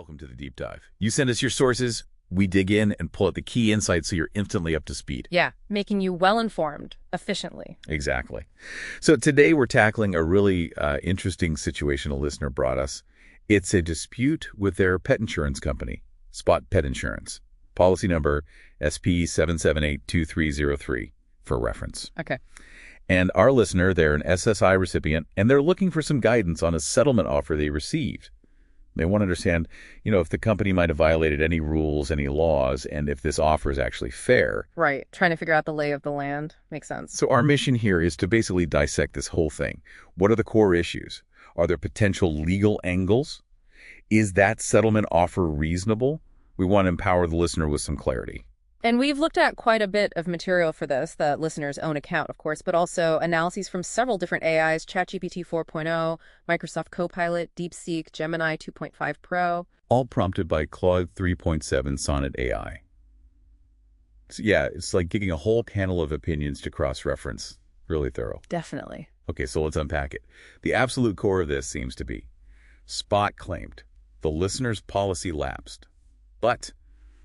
Welcome to the Deep Dive. You send us your sources, we dig in and pull out the key insights so you're instantly up to speed. Yeah, making you well-informed, efficiently. Exactly. So today we're tackling a really interesting situation a listener brought us. It's a dispute with their pet insurance company, Spot Pet Insurance. Policy number SP7782303 for reference. Okay. And our listener, they're an SSI recipient, and they're looking for some guidance on a settlement offer they received. They want to understand, if the company might have violated any rules, any laws, and if this offer is actually fair. Right. Trying to figure out the lay of the land. Makes sense. So our mission here is to basically dissect this whole thing. What are the core issues? Are there potential legal angles? Is that settlement offer reasonable? We want to empower the listener with some clarity. And we've looked at quite a bit of material for this, the listener's own account, of course, but also analyses from several different AIs, ChatGPT 4.0, Microsoft Copilot, DeepSeek, Gemini 2.5 Pro. All prompted by Claude 3.7 Sonnet AI. So yeah, it's like getting a whole panel of opinions to cross-reference. Really thorough. Definitely. Okay, so let's unpack it. The absolute core of this seems to be Spot claimed the listener's policy lapsed, but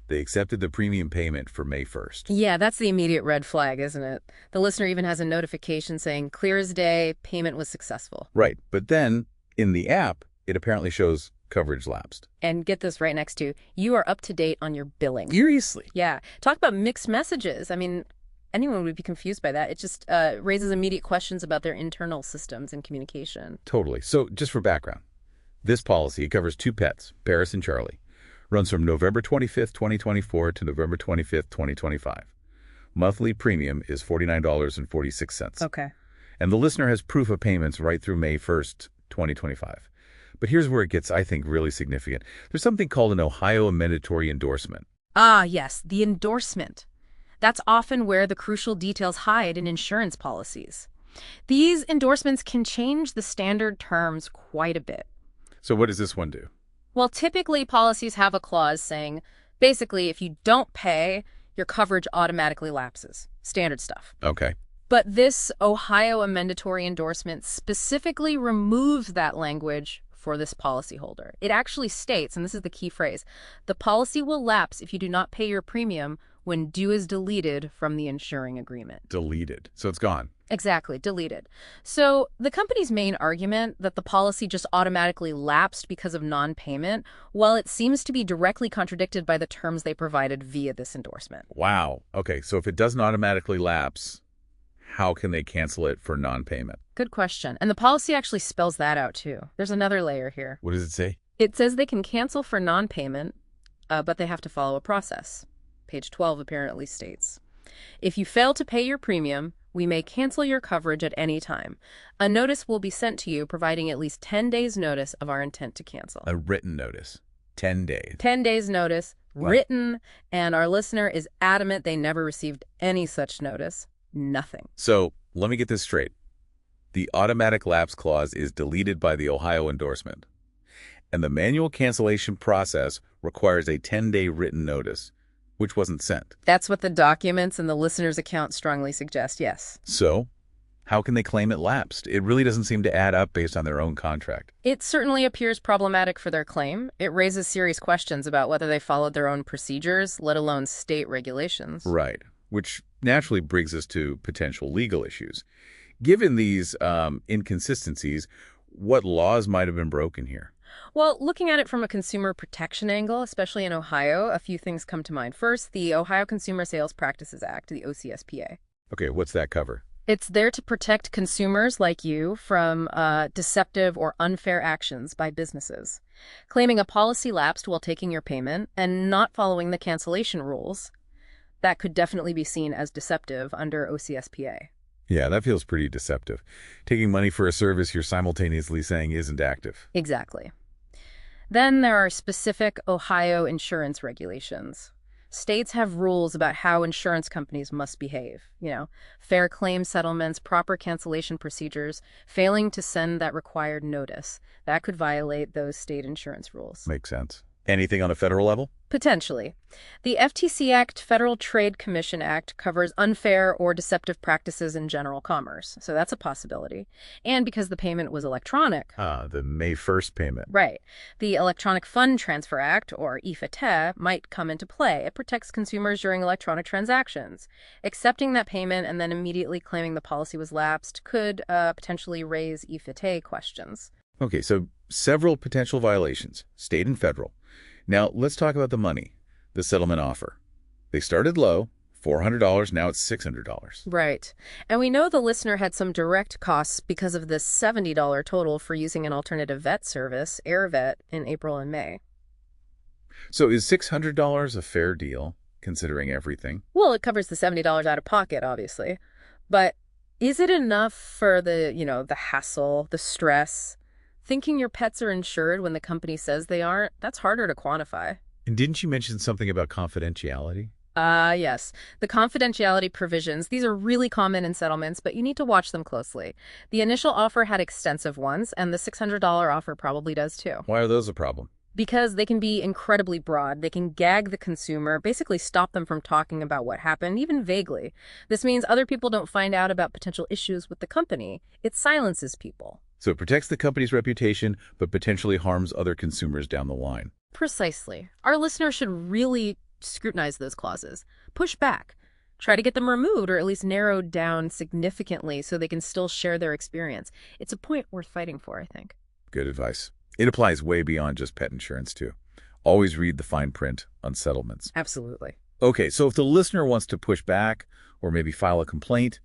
they accepted the premium payment for May 1st. Yeah, that's the immediate red flag, isn't it? The listener even has a notification saying, clear as day, payment was successful. Right, but then in the app, it apparently shows coverage lapsed. And get this right next to, you are up to date on your billing. Seriously? Yeah. Talk about mixed messages. I mean, anyone would be confused by that. It just raises immediate questions about their internal systems and communication. Totally. So just for background, this policy, it covers two pets, Paris and Charlie. Runs from November 25th, 2024 to November 25th, 2025. Monthly premium is $49.46. Okay. And the listener has proof of payments right through May 1st, 2025. But here's where it gets, I think, really significant. There's something called an Ohio mandatory endorsement. Ah, yes, the endorsement. That's often where the crucial details hide in insurance policies. These endorsements can change the standard terms quite a bit. So what does this one do? Well, typically policies have a clause saying, basically, if you don't pay, your coverage automatically lapses. Standard stuff. Okay. But this Ohio mandatory endorsement specifically removes that language for this policyholder. It actually states, and this is the key phrase, the policy will lapse if you do not pay your premium when due is deleted from the insuring agreement. Deleted. So it's gone. Exactly, deleted. So the company's main argument that the policy just automatically lapsed because of non-payment, well, it seems to be directly contradicted by the terms they provided via this endorsement. Wow. Okay, so if it doesn't automatically lapse, how can they cancel it for non-payment? Good question. And the policy actually spells that out, too. There's another layer here. What does it say? It says they can cancel for non-payment, but they have to follow a process. Page 12 apparently states, if you fail to pay your premium, we may cancel your coverage at any time. A notice will be sent to you providing at least 10 days notice of our intent to cancel. A written notice. 10 days. 10 days notice, written, and our listener is adamant they never received any such notice. Nothing. So let me get this straight. The automatic lapse clause is deleted by the Ohio endorsement, and the manual cancellation process requires a 10-day written notice, which wasn't sent. That's what the documents and the listener's account strongly suggest, yes. So how can they claim it lapsed? It really doesn't seem to add up based on their own contract. It certainly appears problematic for their claim. It raises serious questions about whether they followed their own procedures, let alone state regulations. Right, which naturally brings us to potential legal issues. Given these inconsistencies, what laws might have been broken here? Well, looking at it from a consumer protection angle, especially in Ohio, a few things come to mind. First, the Ohio Consumer Sales Practices Act, the OCSPA. Okay, what's that cover? It's there to protect consumers like you from deceptive or unfair actions by businesses. Claiming a policy lapsed while taking your payment and not following the cancellation rules, that could definitely be seen as deceptive under OCSPA. Yeah, that feels pretty deceptive. Taking money for a service you're simultaneously saying isn't active. Exactly. Then there are specific Ohio insurance regulations. States have rules about how insurance companies must behave. Fair claim settlements, proper cancellation procedures, failing to send that required notice. That could violate those state insurance rules. Makes sense. Anything on a federal level? Potentially. The FTC Act, Federal Trade Commission Act, covers unfair or deceptive practices in general commerce, so that's a possibility. And because the payment was electronic. The May 1st payment. Right. The Electronic Fund Transfer Act, or EFTA, might come into play. It protects consumers during electronic transactions. Accepting that payment and then immediately claiming the policy was lapsed could potentially raise EFTA questions. Okay, so several potential violations, state and federal. Now, let's talk about the money, the settlement offer. They started low, $400, now it's $600. Right. And we know the listener had some direct costs because of this $70 total for using an alternative vet service, AirVet, in April and May. So is $600 a fair deal, considering everything? Well, it covers the $70 out of pocket, obviously. But is it enough for the hassle, the stress? Thinking your pets are insured when the company says they aren't, that's harder to quantify. And didn't you mention something about confidentiality? Yes. The confidentiality provisions, these are really common in settlements, but you need to watch them closely. The initial offer had extensive ones, and the $600 offer probably does too. Why are those a problem? Because they can be incredibly broad. They can gag the consumer, basically stop them from talking about what happened, even vaguely. This means other people don't find out about potential issues with the company. It silences people. So it protects the company's reputation, but potentially harms other consumers down the line. Precisely. Our listeners should really scrutinize those clauses. Push back. Try to get them removed or at least narrowed down significantly so they can still share their experience. It's a point worth fighting for, I think. Good advice. It applies way beyond just pet insurance, too. Always read the fine print on settlements. Absolutely. Okay, so if the listener wants to push back or maybe file a complaint,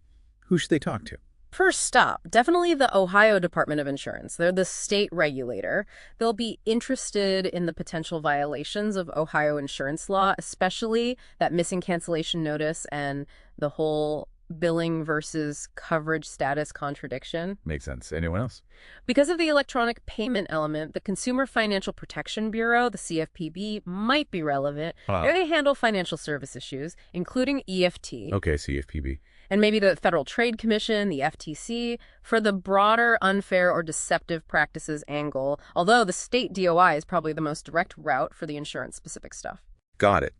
who should they talk to? First stop, definitely the Ohio Department of Insurance. They're the state regulator. They'll be interested in the potential violations of Ohio insurance law, especially that missing cancellation notice and the whole billing versus coverage status contradiction. Makes sense. Anyone else? Because of the electronic payment element, the Consumer Financial Protection Bureau, the CFPB, might be relevant. They handle financial service issues, including EFT. Okay, CFPB. And maybe the Federal Trade Commission, the FTC, for the broader unfair or deceptive practices angle, although the state DOI is probably the most direct route for the insurance-specific stuff. Got it.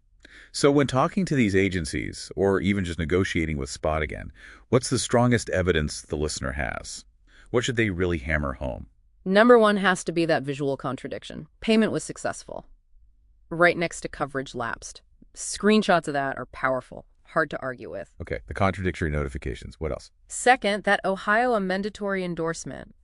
So when talking to these agencies, or even just negotiating with Spot again, what's the strongest evidence the listener has? What should they really hammer home? Number one has to be that visual contradiction. Payment was successful. Right next to coverage lapsed. Screenshots of that are powerful. Hard to argue with. Okay, the contradictory notifications. What else? Second, that Ohio amendatory endorsement.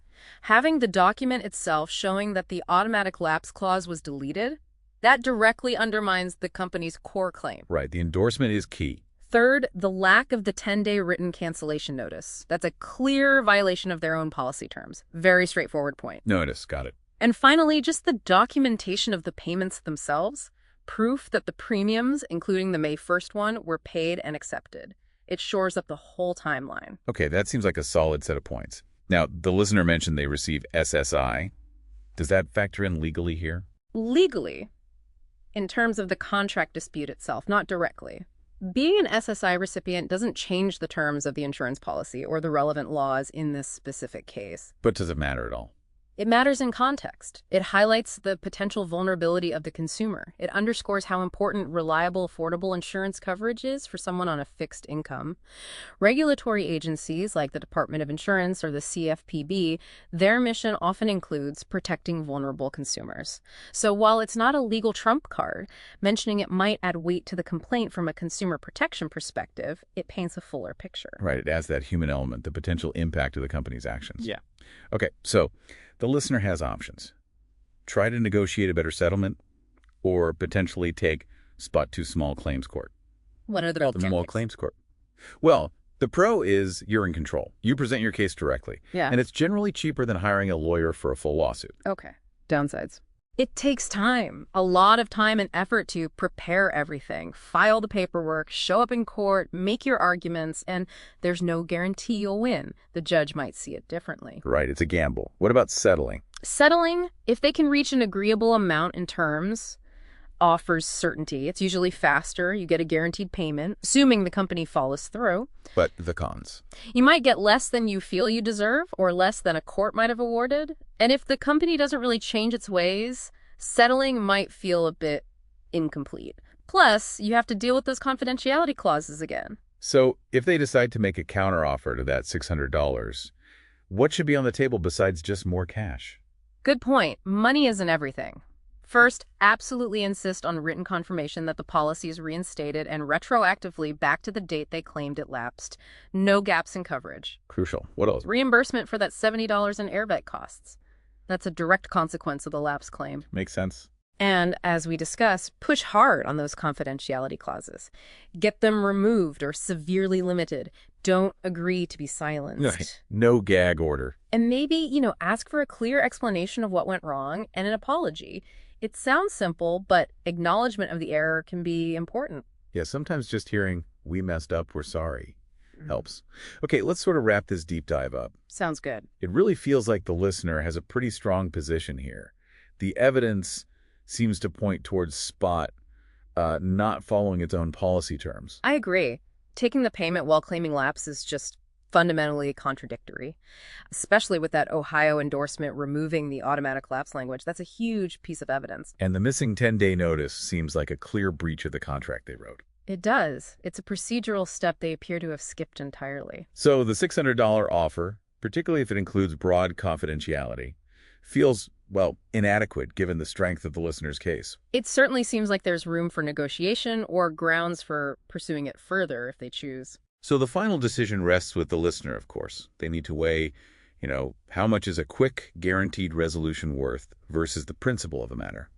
Having the document itself showing that the automatic lapse clause was deleted, that directly undermines the company's core claim. Right, the endorsement is key. Third, the lack of the 10-day written cancellation notice. That's a clear violation of their own policy terms. Very straightforward point. Notice, got it. And finally, just the documentation of the payments themselves. Proof that the premiums, including the May 1st one, were paid and accepted. It shores up the whole timeline. Okay, that seems like a solid set of points. Now, the listener mentioned they receive SSI. Does that factor in legally here? Legally, in terms of the contract dispute itself, not directly. Being an SSI recipient doesn't change the terms of the insurance policy or the relevant laws in this specific case. But does it matter at all? It matters in context. It highlights the potential vulnerability of the consumer. It underscores how important reliable, affordable insurance coverage is for someone on a fixed income. Regulatory agencies like the Department of Insurance or the CFPB, their mission often includes protecting vulnerable consumers. So while it's not a legal trump card, mentioning it might add weight to the complaint from a consumer protection perspective, it paints a fuller picture. Right, it adds that human element, the potential impact of the company's actions. Yeah. Okay, so the listener has options. Try to negotiate a better settlement or potentially take Spot to small claims court. What are the alternatives? Small claims court. Well, the pro is you're in control. You present your case directly. Yeah. And it's generally cheaper than hiring a lawyer for a full lawsuit. Okay. Downsides. It takes time, a lot of time and effort to prepare everything, file the paperwork, show up in court, make your arguments, and there's no guarantee you'll win. The judge might see it differently. Right, it's a gamble. What about settling? Settling, if they can reach an agreeable amount in terms, offers certainty. It's usually faster. You get a guaranteed payment, assuming the company follows through. But the cons? You might get less than you feel you deserve or less than a court might have awarded. And if the company doesn't really change its ways, Settling might feel a bit incomplete. Plus, you have to deal with those confidentiality clauses again. So if they decide to make a counteroffer to that $600, what should be on the table besides just more cash? Good point. Money isn't everything. First, absolutely insist on written confirmation that the policy is reinstated and retroactively back to the date they claimed it lapsed. No gaps in coverage. Crucial. What else? Reimbursement for that $70 in airbag costs. That's a direct consequence of the lapse claim. Makes sense. And as we discussed, push hard on those confidentiality clauses. Get them removed or severely limited. Don't agree to be silenced. No gag order. And maybe, ask for a clear explanation of what went wrong and an apology. It sounds simple, but acknowledgement of the error can be important. Yeah, sometimes just hearing, "We messed up, we're sorry," helps. Okay, let's sort of wrap this deep dive up. Sounds good. It really feels like the listener has a pretty strong position here. The evidence seems to point towards Spot not following its own policy terms. I agree. Taking the payment while claiming lapse is just fundamentally contradictory, especially with that Ohio endorsement removing the automatic lapse language. That's a huge piece of evidence. And the missing 10-day notice seems like a clear breach of the contract they wrote. It does. It's a procedural step they appear to have skipped entirely. So the $600 offer, particularly if it includes broad confidentiality, feels, well, inadequate given the strength of the listener's case. It certainly seems like there's room for negotiation or grounds for pursuing it further if they choose. So the final decision rests with the listener, of course. They need to weigh, how much is a quick, guaranteed resolution worth versus the principle of the matter.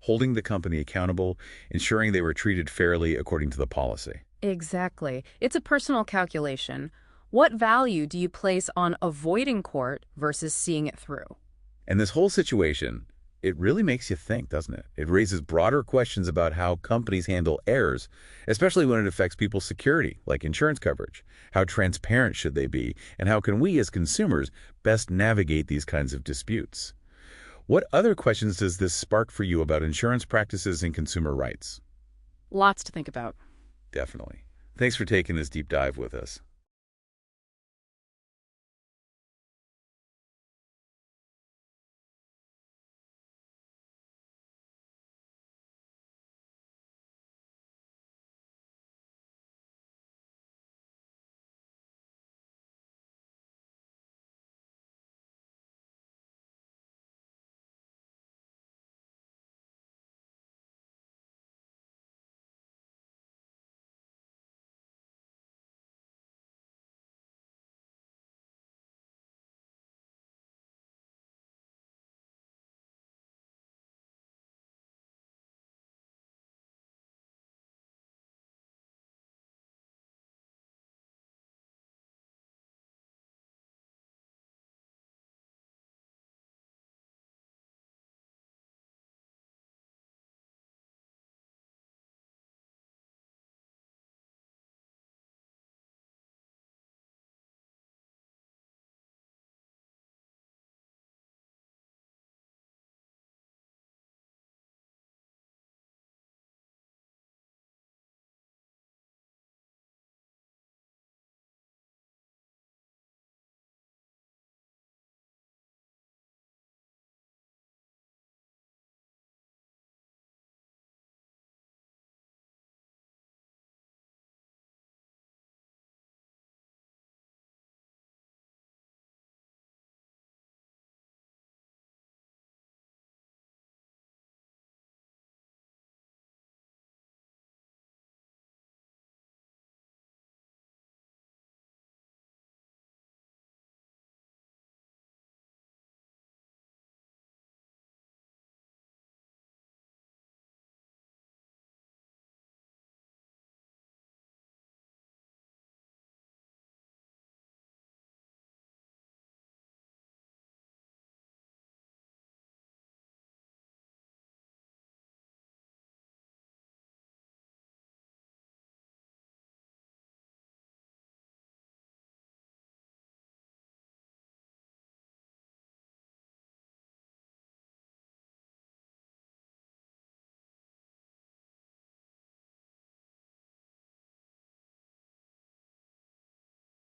Holding the company accountable, ensuring they were treated fairly according to the policy. Exactly. It's a personal calculation. What value do you place on avoiding court versus seeing it through? And this whole situation, it really makes you think, doesn't it? It raises broader questions about how companies handle errors, especially when it affects people's security, like insurance coverage. How transparent should they be? And how can we as consumers best navigate these kinds of disputes? What other questions does this spark for you about insurance practices and consumer rights? Lots to think about. Definitely. Thanks for taking this deep dive with us.